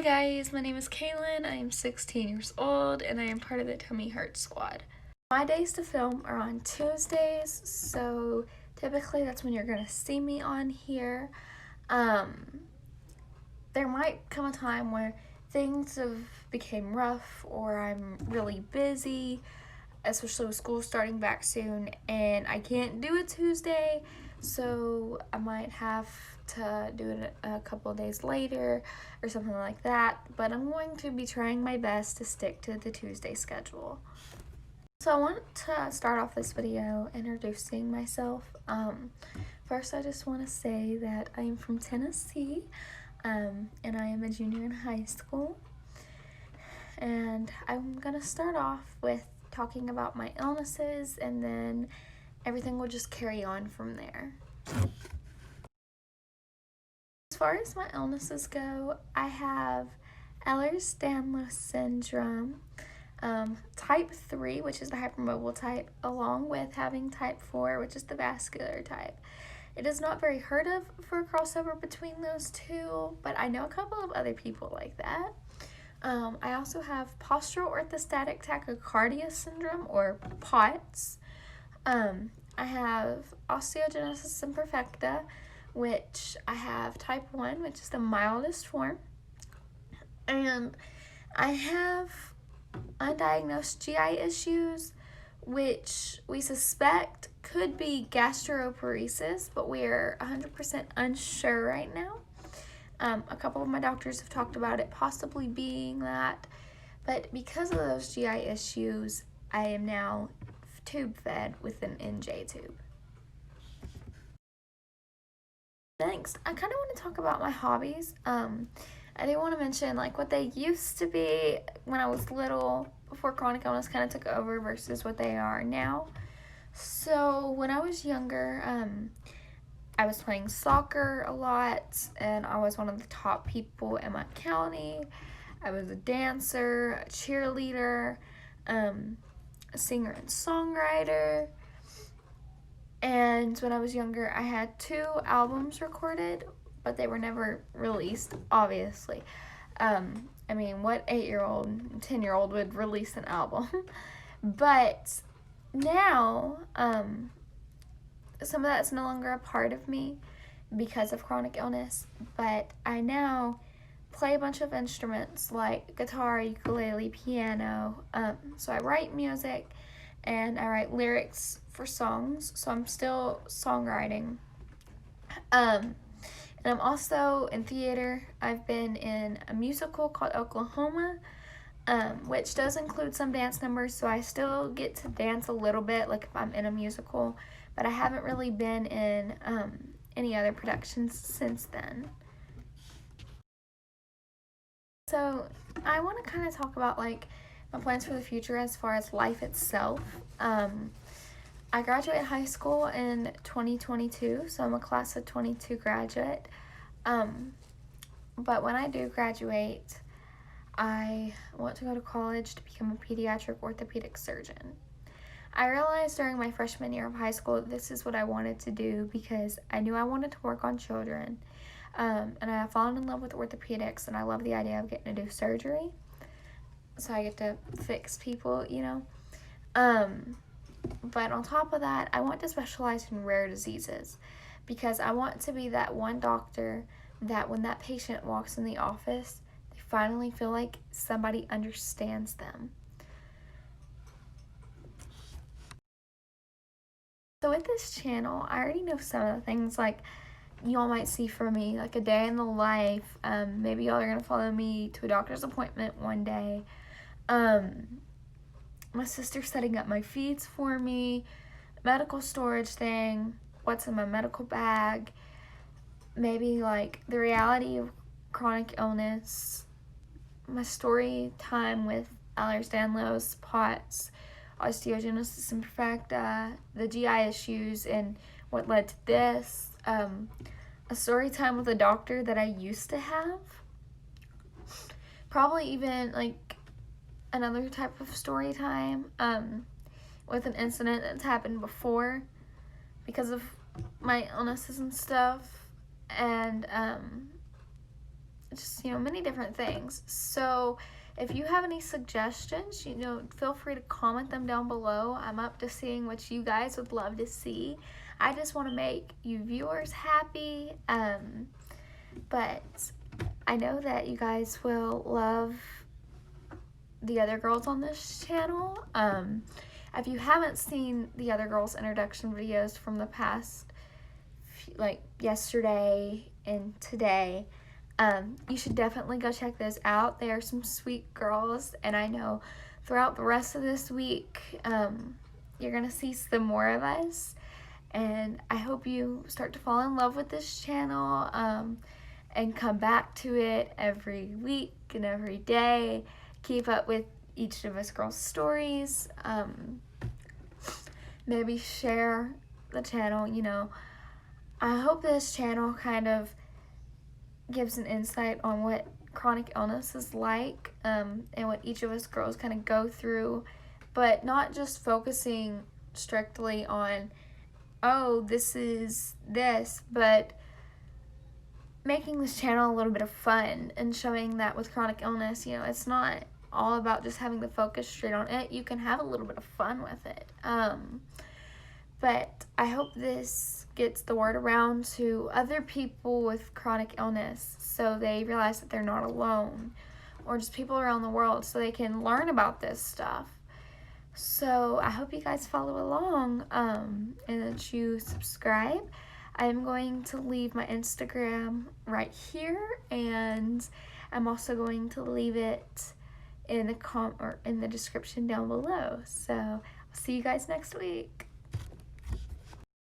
Hi guys, my name is Kailyn. I am 16 years old and I am part of the Tummy Heart Squad. My days to film are on Tuesdays, so typically that's when you're going to see me on here. There might come a time where things have became rough or I'm really busy, especially with school starting back soon, and I can't do a Tuesday, so I might have to do it a couple of days later or something like that, but I'm going to be trying my best to stick to the Tuesday schedule. So I want to start off this video introducing myself. First I just want to say that I am from Tennessee, and I am a junior in high school, and I'm gonna start off with talking about my illnesses, and then everything will just carry on from there. As far as my illnesses go, I have Ehlers-Danlos syndrome, type 3, which is the hypermobile type, along with having type 4, which is the vascular type. It is not very heard of for a crossover between those two, but I know a couple of other people like that. I also have postural orthostatic tachycardia syndrome, or POTS. I have osteogenesis imperfecta, which I have type 1, which is the mildest form. And I have undiagnosed GI issues, which we suspect could be gastroparesis, but we are 100% unsure right now. A couple of my doctors have talked about it possibly being that, but because of those GI issues, I am now tube fed with an NJ tube. Next, I kind of want to talk about my hobbies. I do want to mention like what they used to be when I was little, before chronic illness kind of took over, versus what they are now. So when I was younger, I was playing soccer a lot, and I was one of the top people in my county. I was a dancer, a cheerleader, a singer and songwriter. And when I was younger, I had 2 albums recorded, but they were never released, obviously. I mean, what 8-year-old, 10-year-old would release an album? But now, some of that's no longer a part of me because of chronic illness, but I now play a bunch of instruments like guitar, ukulele, piano. So I write music and I write lyrics for songs, so I'm still songwriting. And I'm also in theater. I've been in a musical called Oklahoma, which does include some dance numbers, so I still get to dance a little bit, like if I'm in a musical, but I haven't really been in any other productions since then. So I want to kind of talk about like my plans for the future as far as life itself. I graduated high school in 2022, so I'm a class of 22 graduate. But when I do graduate, I want to go to college to become a pediatric orthopedic surgeon. I realized during my freshman year of high school that this is what I wanted to do because I knew I wanted to work on children. And I have fallen in love with orthopedics, and I love the idea of getting to do surgery. So I get to fix people, you know. But on top of that, I want to specialize in rare diseases because I want to be that one doctor that when that patient walks in the office, they finally feel like somebody understands them. So with this channel, I already know some of the things like y'all might see from me, like a day in the life. Maybe y'all are going to follow me to a doctor's appointment one day. My sister setting up my feeds for me, medical storage thing, what's in my medical bag, maybe like the reality of chronic illness, my story time with Ehlers-Danlos, POTS, osteogenesis imperfecta, the GI issues and what led to this, a story time with a doctor that I used to have, probably even like another type of story time with an incident that's happened before because of my illnesses and stuff, and just, many different things. So if you have any suggestions, feel free to comment them down below. I'm up to seeing what you guys would love to see. I just want to make you viewers happy, but I know that you guys will love the other girls on this channel. If you haven't seen the other girls' introduction videos from the past, like yesterday and today, you should definitely go check those out. They are some sweet girls, and I know throughout the rest of this week, you're going to see some more of us, and I hope you start to fall in love with this channel, and come back to it every week and every day. Keep up with each of us girls' stories. Maybe share the channel, I hope this channel kind of gives an insight on what chronic illness is like, and what each of us girls kind of go through, but not just focusing strictly on, oh, this is this, but making this channel a little bit of fun and showing that with chronic illness, it's not all about just having the focus straight on it. You can have a little bit of fun with it. But I hope this gets the word around to other people with chronic illness so they realize that they're not alone, or just people around the world so they can learn about this stuff. So I hope you guys follow along, and that you subscribe. I'm going to leave my Instagram right here, and I'm also going to leave it in the description down below. So I'll see you guys next week.